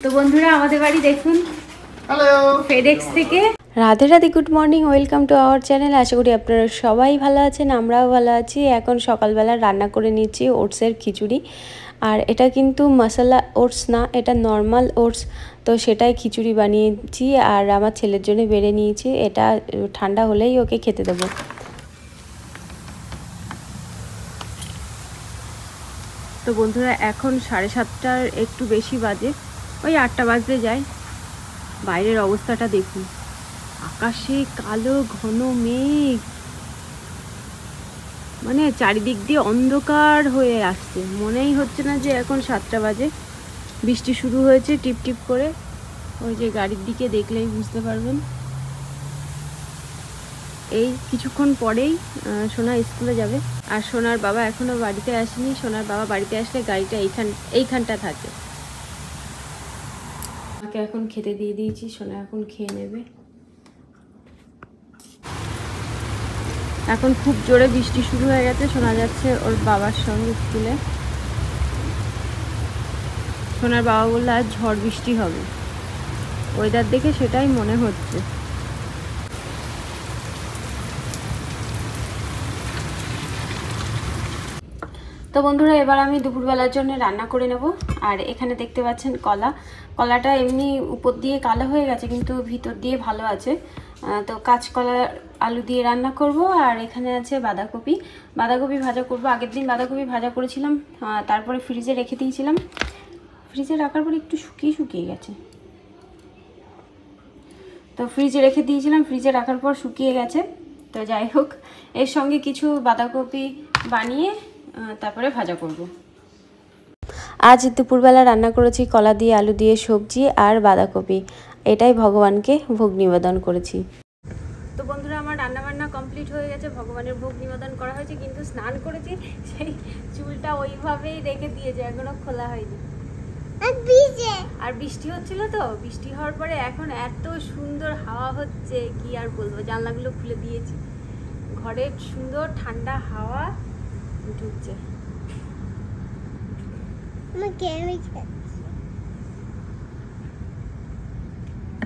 তো বন্ধুরা আমাদের বাড়ি দেখুন। হ্যালো, ফেডেক্স থেকে। Radhe Radhe, good morning, welcome to our channel. আশা করি আপনারা সবাই ভালো আছেন, আমরাও ভালো আছি। এখন সকালবেলা রান্না করে নিচ্ছি ওটসের খিচুড়ি। আর এটা কিন্তু মশলা ওটস না, এটা নর্মাল ওটস। তো সেটাই খিচুড়ি বানিয়েছি আর আমার ছেলের জন্য বেড়ে নিয়েছি। এটা ঠান্ডা হলেই ওকে খেতে দেবো। তো বন্ধুরা এখন 7:30 একটু বেশি বাজে, ওই 8টা বাজতে যায়। বাইরের অবস্থাটা দেখুন, আকাশে কালো ঘন মেঘ, মানে চারিদিক দিয়ে অন্ধকার হয়ে আসছে। মনেই হচ্ছে না যে এখন 7টা বাজে। বৃষ্টি শুরু হয়েছে টিপ টিপ করে, ওই যে গাড়ির দিকে দেখলেই বুঝতে পারবেন। এই কিছুক্ষণ পরেই সোনা স্কুলে যাবে। আর সোনার বাবা এখনো বাড়িতে আসেনি। সোনার বাবা বাড়িতে আসলে গাড়িটা এইখানটা থাকে। আমাকে এখন খেতে দিয়ে দিয়েছি, সোনা এখন খেয়ে নেবে। এখন খুব জোরে বৃষ্টি শুরু হয়ে গেছে। শোনা যাচ্ছে ওর বাবার সঙ্গে স্কুলে। সোনার বাবা বললো আজ ঝড় বৃষ্টি হবে, ওয়েদার দেখে সেটাই মনে হচ্ছে। তো বন্ধুরা এবার আমি দুপুরবেলার জন্য রান্না করে নেব। আর এখানে দেখতে পাচ্ছেন কলাটা এমনি উপর দিয়ে কালো হয়ে গেছে, কিন্তু ভিতর দিয়ে ভালো আছে। তো কাঁচকলা আলু দিয়ে রান্না করব। আর এখানে আছে বাঁধাকপি ভাজা করব। আগের দিন বাঁধাকপি ভাজা করেছিলাম, তারপরে ফ্রিজে রেখে দিয়েছিলাম। ফ্রিজে রাখার পরে একটু শুকিয়ে গেছে, তো ফ্রিজে রেখে দিয়েছিলাম। ফ্রিজে রাখার পর শুকিয়ে গেছে। তো যাই হোক, এর সঙ্গে কিছু বাঁধাকপি বানিয়ে তারপরে ভাজা করব। আজ দুপুরবেলা রান্না করেছি কলা দিয়ে আলু দিয়ে সবজি আর বাঁধাকপি। এটাই ভগবানকে ভোগ নিবেদন করেছি। তো বন্ধুরা আমার রান্নাবান্না কমপ্লিট হয়ে গেছে, ভগবানের ভোগ নিবেদন করা হয়েছে। কিন্তু স্নান করেছি, সেই চুলটা ওইভাবেই রেখে দিয়েছে, এখনো খোলা হয়নি। আর বৃষ্টি হচ্ছিল, তো বৃষ্টি হওয়ার পরে এখন এত সুন্দর হাওয়া হচ্ছে, কি আর বলবো। জানলাগুলো খুলে দিয়েছি, ঘরে সুন্দর ঠান্ডা হাওয়া ঢুকছে।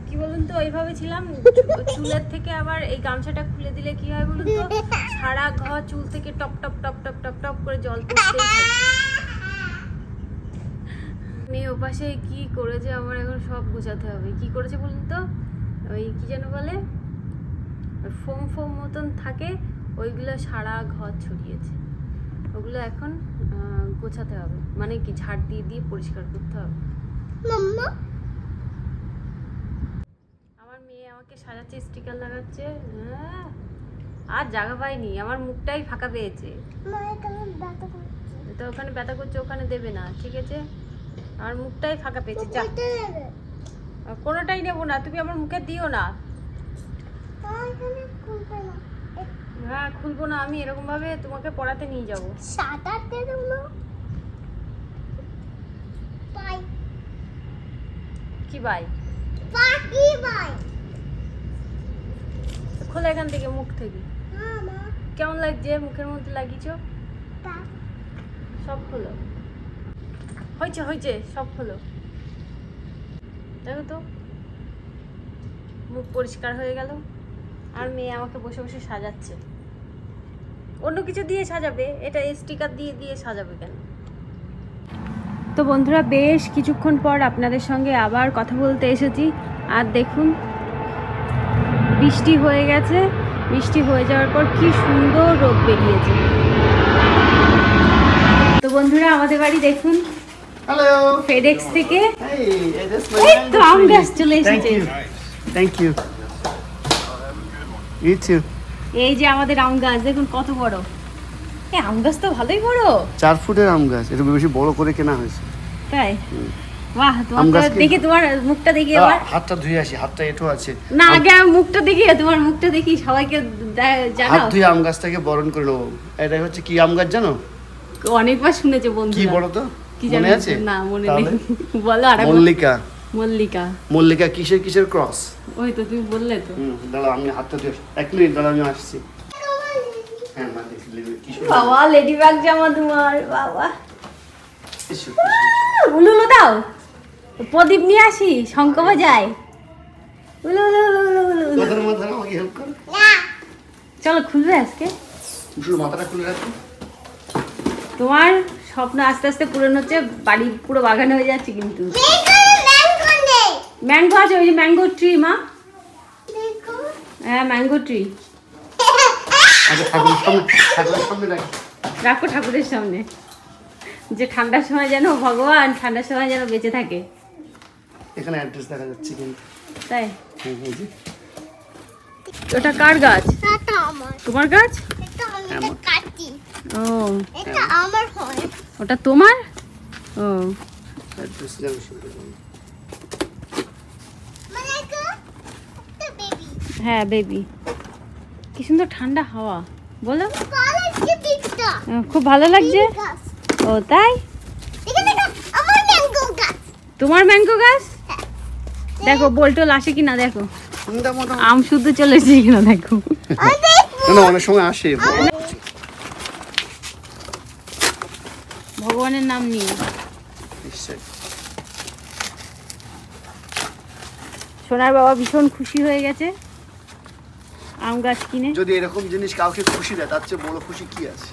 কি বলুন তো, ওইভাবে ছিলাম। চুলের থেকে আবার এই গামছাটা খুলে দিলে কি হয় বলুন তো, সারা ঘর চুল থেকে top top top top top top করে জল পড়তেই থাকে। মেয়ে ওপাশে কি করেছে, আমার এখন সব গোছাতে হবে। কি করেছে বলুন তো, ওই কি যেন বলে, ফোম ফোম মতন থাকে, ওইগুলো সারা ঘর ছড়িয়েছে। ওগুলো এখন গোছাতে হবে, মানে কি ঝাড় দিয়ে দিয়ে পরিষ্কার করতে হবে। আমার মেয়ে আমাকে সাজাচ্ছে, স্টিকার লাগাচ্ছে। আর জায়গা পাইনি, আমার মুখটাই ফাঁকা পেয়েছে। তো ওখানে ব্যথা করছে, ওখানে দেবে না, ঠিক আছে? আমার মুখটাই ফাঁকা পেয়েছে। যা, কোনোটাই নেবো না, তুমি আমার মুখে দিও না। হ্যাঁ খুলবো না, আমি এরকম ভাবে তোমাকে পড়াতে নিয়ে যাবো। কি বাই খোলা এখান থেকে, মুখ থেকে। কেমন লাগছে মুখের মধ্যে লাগিয়েছো? সব খোলো, হয়েছে সব খোলো। দেখো তো, মুখ পরিষ্কার হয়ে গেল। আর মেয়ে আমাকে বসে বসে সাজাচ্ছে। অন্য কিছু দিয়ে সাজাবে, এটা স্টিকার দিয়ে দিয়ে সাজাবে কেন? তো বন্ধুরা বেশ কিছুক্ষণ পর আপনাদের সঙ্গে আবার কথা বলতে এসেছি। আর দেখুন বৃষ্টি হয়ে গেছে। বৃষ্টি হয়ে যাওয়ার পর কি সুন্দর রোদ বেরিয়েছে। তো বন্ধুরা আমাদের বাড়ি দেখুন। হ্যালো, ফেডেক্স থেকে। এই তো আম গাছ চলে এসেছে। Thank you. এই যে আমাদের আম গাছ দেখুন কত বড়। এই আম গাছ তো ভালোই বড়, 4 ফুটের আম গাছ। একটু বেশি বড় করে কেনা হয়েছে। তাই? বাহ, তোমার দেখি, তোমার মুখটা দেখি এবার। হাতটা ধুয়ে আসি, হাতটা এঁটো আছে। না আগে আমি মুখটা দেখি, তোমার মুখটা দেখি, সবাইকে জানাও। হাত ধুয়ে আম গাছটাকে বরণ করে নেবো। এটা হচ্ছে কি আম গাছ জানো? অনেকবার শুনেছে বন্ধু। কি বড় তো, কি জানো? মনে আছে? না মনে নেই, বলো। আর মল্লিকা কিসের ক্রস? ওই তো তুমি বললে তো। দাঁড়াও আমি হাতটা ধুয়ে, 1 মিনিট দাঁড়াও, আমি আসছি। হ্যাঁ মা, বাবা লেডিবাগ জামা তোমার, বাবা। গুলো দাও। প্রদীপ নিয়ে আসি, শঙ্খ বাজাই। তোদের মাথা আমাকে হেল্প কর। চলো খুলবে আজকে। শুধু মাথাটা খুলে রাখো। তোমার স্বপ্ন আস্তে আস্তে পূরণ হচ্ছে, বাড়ি পুরো বাগান হয়ে যাচ্ছে। কিন্তু ম্যাঙ্গো আছে, ওই যে ম্যাঙ্গো ট্রি মা। হ্যাঁ ম্যাঙ্গো ট্রি। আচ্ছা ঠাকুরের সামনে রাখো ঠাকুরের সামনে, যে ঠান্ডার সময় যেন ভগবান ঠান্ডার সময় যেন বেঁচে থাকে। এখানে অ্যাড্রেস দেখা যাচ্ছে কিন্তু। তাই এই যে ওটা কার গাছ? তোমার গাছ? ও ওটা তোমার? ও অ্যাড্রেস জানো শুনতে। হ্যাঁ বেবি, কি সুন্দর ঠান্ডা হাওয়া, বলো। খুব ভালো লাগছে। ও তাই? তোমার ম্যাঙ্গো গাছ? দেখো বলটোল আসে কিনা, দেখো আম শুদ্ধ চলে এসেছে কিনা দেখো। না অনেক সময় আসে। ভগবানের নাম নিয়ে। সোনার বাবা ভীষণ খুশি হয়ে গেছে আম গাছ কিনে। যদি এরকম জিনিস কাউকে খুশি দেয় তার চেয়ে বড় খুশি কি আছে?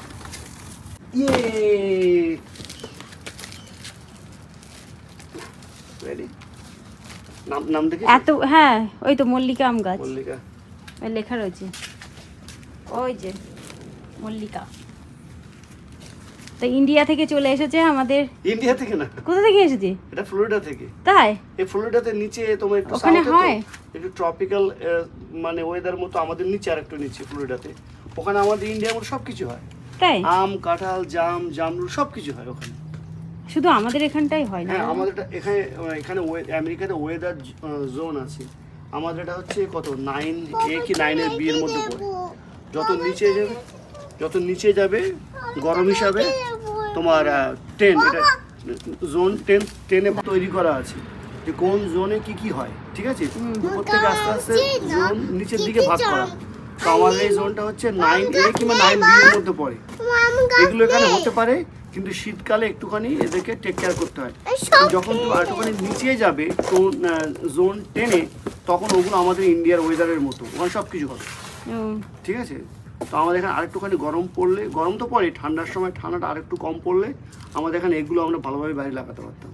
নাম দেখে এত, হ্যাঁ ওই তো মল্লিকা আম গাছ, মল্লিকা ওই লেখা রয়েছে, ওই যে মল্লিকা। তো ইন্ডিয়া থেকে চলে এসেছে আমাদের। ইন্ডিয়া থেকে না, কোথা থেকে এসেছে? এটা ফ্লোরিডা থেকে। তাই? এই ফ্লোরিডাতে নিচে তোমার একটু ওখানে সাউথে হয় একটু ট্রপিক্যাল মানে ওয়েদার মতো, আমাদের নিচে আর একটু নিচে ফ্লোরিডাতে। ওখানে আমাদের ইন্ডিয়ার মতো সবকিছু হয়। তাই? আম, কাঁঠাল, জাম, জামরুল সবকিছু হয় ওখানে। শুধু আমাদের এখানটাই হয় না? হ্যাঁ আমাদের এখানে এখানে আমেরিকাতে ওয়েদার জোন আছে। আমাদের এটা হচ্ছে কত 9A কি 9B এর মধ্যে পড়ে। যত নিচে যাবে গরম হিসাবে তোমার 10, এটা জোন 10-10-এ তৈরি করা আছে যে কোন জোনে কি হয়, ঠিক আছে? প্রত্যেকে আস্তে আস্তে জোন নিচের দিকে ভাগ করা। তো আমাদের এই জোনটা হচ্ছে 9A কিংবা 9B এর মধ্যে পড়ে। এগুলো এখানে হতে পারে, কিন্তু শীতকালে একটুখানি এদেরকে টেক কেয়ার করতে হয়। যখন তুমি একটুখানি নিচে যাবে জোন 10-এ, তখন ওগুলো আমাদের ইন্ডিয়ার ওয়েদারের মতো, ওখানে সব কিছু হবে, ঠিক আছে? তো আমাদের এখানে আরেকটুখানি গরম পড়লে, গরম তো পড়ে, ঠান্ডার সময় ঠান্ডাটা আরেকটু কম পড়লে আমাদের এখানে এগুলো আমরা ভালোভাবে বাইরে লাগাতে পারতাম।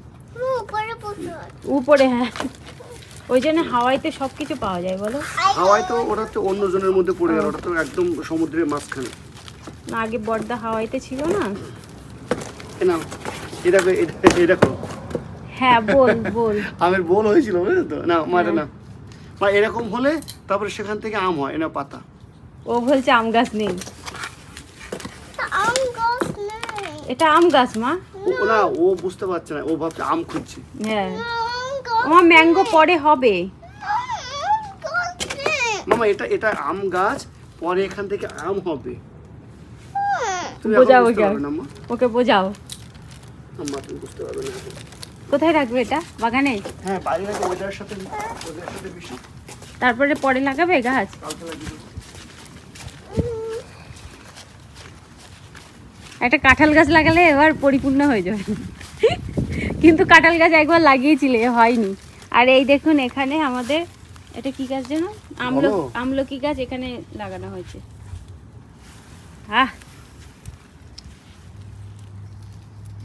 উপরে, হ্যাঁ ওই জন্য হাওয়াইতে সবকিছু পাওয়া যায়, বলো। হাওয়াই তো ওটা তো অন্য জনের মধ্যে পড়ে গেল, ওটা তো একদম সমুদ্রের মাঝখানে। না আগে বড়দা হাওয়াইতে ছিল না? না এটা দেখো। হ্যাঁ বল আমের বোল হয়েছিল, বুঝলে তো? না মারে না মা, এরকম হলে তারপরে সেখান থেকে আম হয়, না পাতা। ও বলছে আম গাছ নেই, এটা আম গাছ মা। না ও বুঝতে পারছে না, ও ভাবছে আম খুঁজছে। হ্যাঁ আমার ম্যাঙ্গো পরে হবে মামা, এটা আম গাছ, পরে এখান থেকে আম হবে। বোঝাও ওকে, বোঝাও। তুমি বুঝতে পারবে না। কোথায় রাখবে এটা? বাগানে? হ্যাঁ বাইরে রাখবে, ওয়েদারের সাথে বেশি। তারপরে পরে লাগাবে গাছ? কালকে লাগিয়ে একটা কাঁঠাল গাছ লাগালে এবার পরিপূর্ণ হয়ে যাবে। কিন্তু কাঁঠাল গাছ একবার লাগিয়েছিলে, হয়নি। আর এই দেখুন এখানে আমাদের এটা কি গাছ যেন, আমলকি গাছ এখানে লাগানো হয়েছে। হ্যাঁ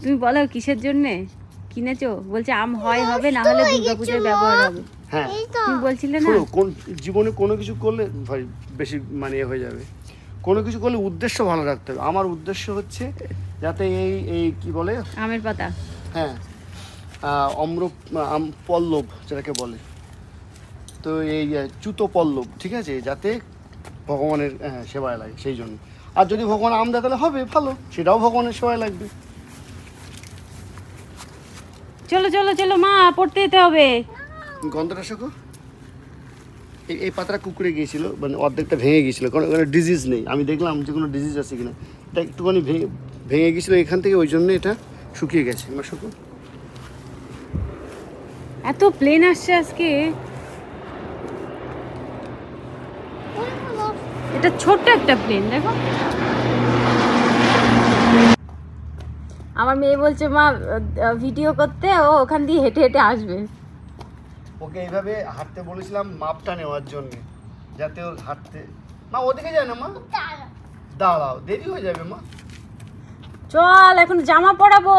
তুমি বলো কিসের জন্যে কিনেছো? বলছে আম হয় হবে, না হলে দুর্গাপূজায় ব্যবহার হবে। হ্যাঁ তুমি বলছিলে না? কোন জীবনে কোনো কিছু করলে ভাই বেশি মানে হয়ে যাবে। কোনো কিছু করলে উদ্দেশ্য ভালো রাখতে হবে। আমার উদ্দেশ্য হচ্ছে যাতে এই কি বলে আমের পাতা, হ্যাঁ আম পল্লব যেটাকে বলে, তো এই চ্যুত পল্লব, ঠিক আছে, যাতে ভগবানের সেবায় লাগে, সেই জন্য। আর যদি ভগবান আম দেয় তাহলে হবে ভালো, সেটাও ভগবানের সেবায় লাগবে। চলো চলো চলো মা, পড়তে যেতে হবে। গন্ধটা শেখো। এই পাতাটা কুকুরে গিয়েছিল, মানে অর্ধেকটা ভেঙে গিয়েছিল, কারণ ওখানে ডিজিজ নেই। আমি দেখলাম যে কোনো ডিজিজ আছে কিনা, এটা একটুখানি ভেঙে গিয়েছিল এখান থেকে, ওই জন্য এটা শুকিয়ে গেছে। আমার শুকো এত প্লেন আসছে আজকে, এটা ছোট্ট একটা প্লেন দেখো। আমার মেয়ে বলছে মা ভিডিও করতে, ও ওখান দিয়ে হেঁটে হেঁটে আসবে। ওকে এইভাবে হাঁটতে বলেছিলাম মাপটা নেওয়ার জন্য, যাতে ওর হাঁটতে। মা ওদিকে যায় না মা, দাঁড়াও, দেরি হয়ে যাবে মা। চল এখন জামা পরাবো।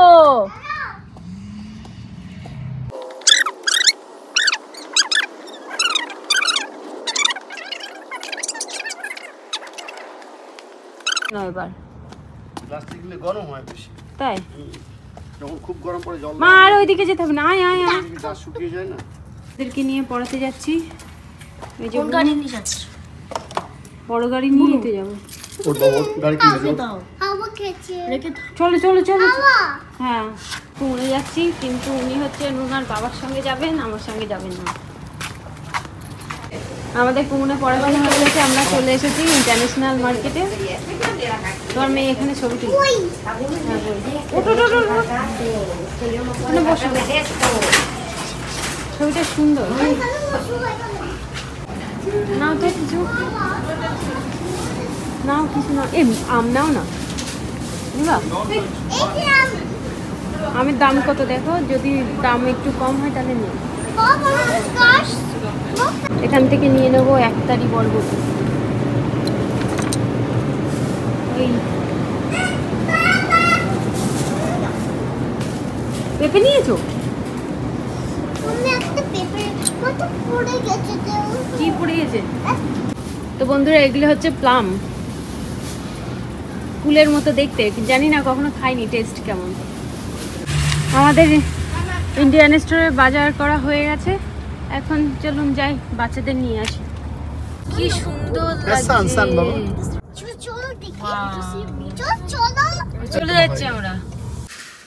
এবার প্লাস্টিক গুলো গরম হয় বেশি, তাই যখন খুব গরম পড়ে জল মা আর ওইদিকে যেতে হবে না। আয় আয় আয়, গা শুকিয়ে যায় না। ওদেরকে নিয়ে পড়াতে যাচ্ছি। এই যে গাড়ি নিয়ে যাচ্ছ? বড় গাড়ি নিয়ে যেতে যাবো। ওর বাবা গাড়ি কিনে দাও। চলো চলো চলো। হ্যাঁ পুরো যাচ্ছি, কিন্তু উনি হচ্ছে নুনার বাবার সঙ্গে যাবেন, আমার সঙ্গে যাবেন না। আমাদের কুমনে পড়াশোনা হয়ে গেছে, আমরা চলে এসেছি ইন্টারন্যাশনাল মার্কেটে। তোমার মেয়ে এখানে ছবি তুলছে। ছবিটা সুন্দর। নাও তো কিছু, নাও কিছু নাও। আম নাও না, আমের দাম কত দেখো, যদি দাম একটু কম হয় তাহলে নিও। এখান থেকে নিয়ে নেবো একতারি বরবটি। পেঁপে নিয়েছো? কি পড়ে গেছে? তো বন্ধুরা এগুলো হচ্ছে প্লাম, ফুলের মতো দেখতে, জানি না কখনো খাইনি, টেস্ট কেমন। আমাদের ইন্ডিয়ান স্টোরে বাজার করা হয়ে গেছে, এখন চলুন যাই বাচ্চাদের নিয়ে আসি। কি সুন্দর লাগছে। চলে যাচ্ছি আমরা।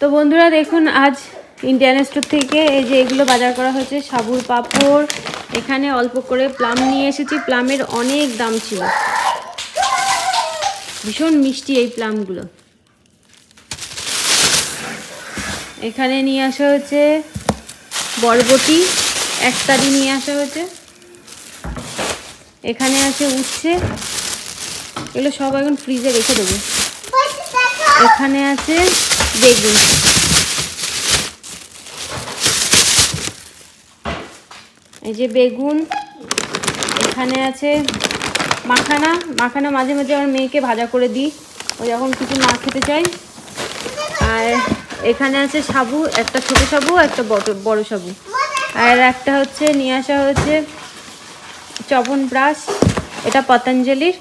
তো বন্ধুরা দেখুন, আজ ইন্ডিয়ান স্টোর থেকে এই যে এগুলো বাজার করা হয়েছে, সাবুর পাঁপড়, এখানে অল্প করে প্লাম নিয়ে এসেছি। প্লামের অনেক দাম ছিল, ভীষণ মিষ্টি এই প্লামগুলো। এখানে নিয়ে আসা হয়েছে বরবটি, একতারি নিয়ে আসা হয়েছে। এখানে আছে উচ্ছে, এগুলো সব এখন ফ্রিজে রেখে দেবো। এখানে আছে বেগুন, এই যে বেগুন। এখানে আছে মাখানা, মাখানা মাঝে মাঝে আমার মেয়েকে ভাজা করে দিই, ও যখন কিছু না খেতে চাই। আর এখানে আছে সাবু, একটা ছোট সাবু, একটা বড় সাবু। আর একটা হচ্ছে নিয়ে আসা হচ্ছে চ্যবনপ্রাশ, এটা পতঞ্জলির।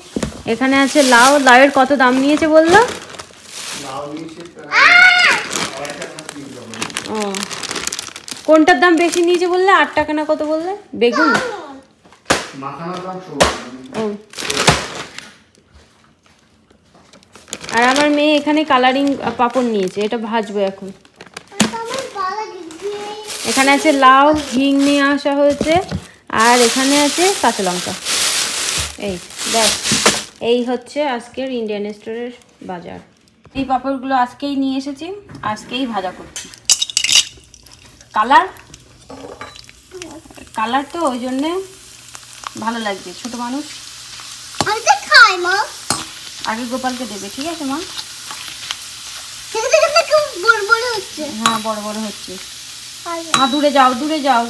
এখানে আছে লাউ, লাউয়ের কত দাম নিয়েছে বললো? ও কোনটার দাম বেশি নিয়েছে বললে? 8 টাকা না কত বললে? বেগুন। ও আর আমার মেয়ে এখানে কালারিং পাপড় নিয়েছে, এটা ভাজবো এখন। এখানে আছে লাউ, হিং নিয়ে আসা হয়েছে, আর এখানে আছে কাঁচা লঙ্কা। এই ব্যাস, এই হচ্ছে আজকের ইন্ডিয়ান স্টোরের বাজার। এই পাপড়গুলো আজকেই নিয়ে এসেছি, আজকেই ভাজা করছি। কালার কালার তো ওই জন্যে ভালো লাগছে, ছোট মানুষ। আগে গোপালকে দেবে, ঠিক আছে মা? হ্যাঁ বড় বড় হচ্ছে। মা দূরে যাও, দূরে যাও।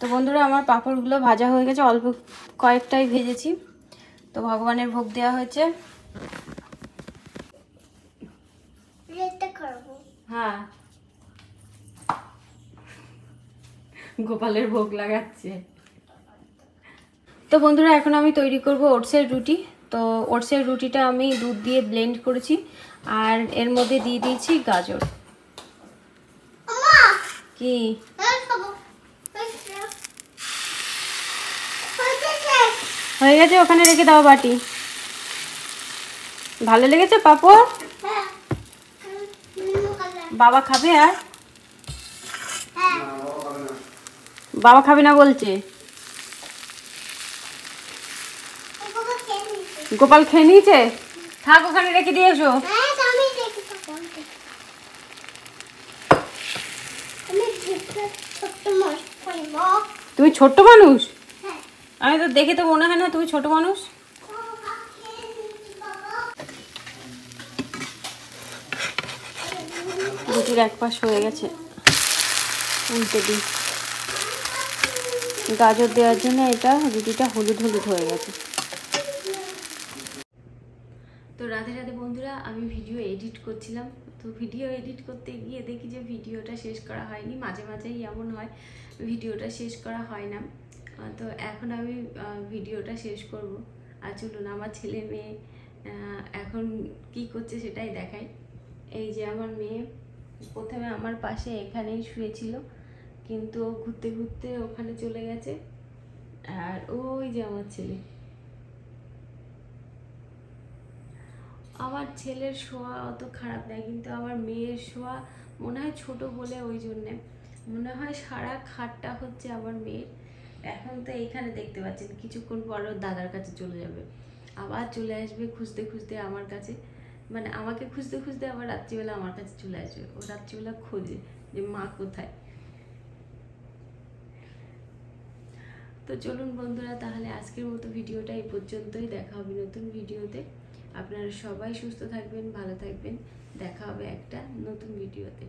তো বন্ধুরা আমার পাঁপড়গুলো ভাজা হয়ে গেছে, অল্প কয়েকটাই ভেজেছি। তো ভগবানের ভোগ দেওয়া হয়েছে। হ্যাঁ গোপালের ভোগ লাগাচ্ছে। তো বন্ধুরা এখন আমি তৈরি করব ওটসের রুটি। তো ওটসের রুটিটা আমি দুধ দিয়ে ব্লেন্ড করেছি, আর এর মধ্যে দিয়ে দিয়েছি গাজর। কি হয়ে গেছে? ওখানে রেখে দাও বাটি। ভালো লেগেছে পাপড়? বাবা খাবে? আর বাবা খাবে না বলছে? গোপাল খেয়ে নিয়েছে? থাক, ওখানে রেখে দিয়ে এসো। তুমি ছোট্ট মানুষ? আমি তো দেখে তো মনে হয় না তুমি ছোট মানুষ। রুটির এক পাশ হয়ে গেছে, উল্টে দিই। গাজর দেওয়ার জন্য এটা রুটিটা হলুদ হলুদ হয়ে গেছে। তো রাধে রাধে বন্ধুরা, আমি ভিডিও এডিট করছিলাম। তো ভিডিও এডিট করতে গিয়ে দেখি যে ভিডিওটা শেষ করা হয়নি। মাঝে মাঝেই এমন হয় ভিডিওটা শেষ করা হয় না। তো এখন আমি ভিডিওটা শেষ করব। আর চলুন আমার ছেলে মেয়ে এখন কি করছে সেটাই দেখাই। এই যে আমার মেয়ে প্রথমে আমার পাশে এখানেই শুয়েছিল, কিন্তু ঘুরতে ঘুরতে ওখানে চলে গেছে। আর ওই যে আমার ছেলে, আমার ছেলের শোয়া অত খারাপ নয়, কিন্তু আমার মেয়ের শোয়া মনে হয় ছোট বলে ওই জন্যে মনে হয় সারা খাটটা হচ্ছে আমার মেয়ের। এখন তো এইখানে দেখতে পাচ্ছেন, কিছুক্ষণ পর ওর দাদার কাছে চলে যাবে, আবার চলে আসবে খুঁজতে খুঁজতে আমার কাছে, মানে আমাকে খুঁজতে খুঁজতে আবার রাত্রিবেলা আমার কাছে চলে আসবে। ও রাত্রিবেলা খোঁজে যে মা কোথায়। তো চলুন বন্ধুরা, তাহলে আজকের মতো ভিডিওটা এই পর্যন্তই। দেখা হবে নতুন ভিডিওতে। আপনারা সবাই সুস্থ থাকবেন, ভালো থাকবেন। দেখা হবে একটা নতুন ভিডিওতে।